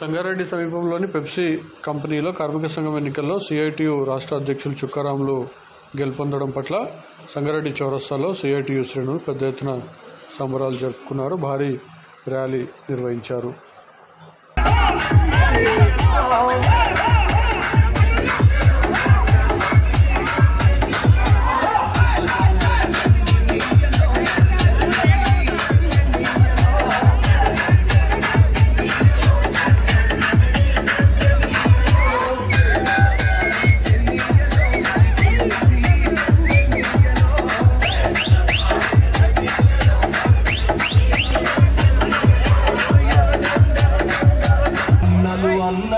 సంగారెడ్డి సమీపంలోని పెప్సీ కంపెనీలో కార్మిక సంఘం ఎన్నికల్లో సిఐటియు రాష్ట్ర అధ్యక్షులు చుక్కారాములు గెలుపొందడం పట్ల సంగారెడ్డి చౌరస్తాలో సిఐటియు శ్రేణులు పెద్ద ఎత్తున సంబరాలు జరుపుకున్నారు. భారీ ర్యాలీ నిర్వహించారు. అన్న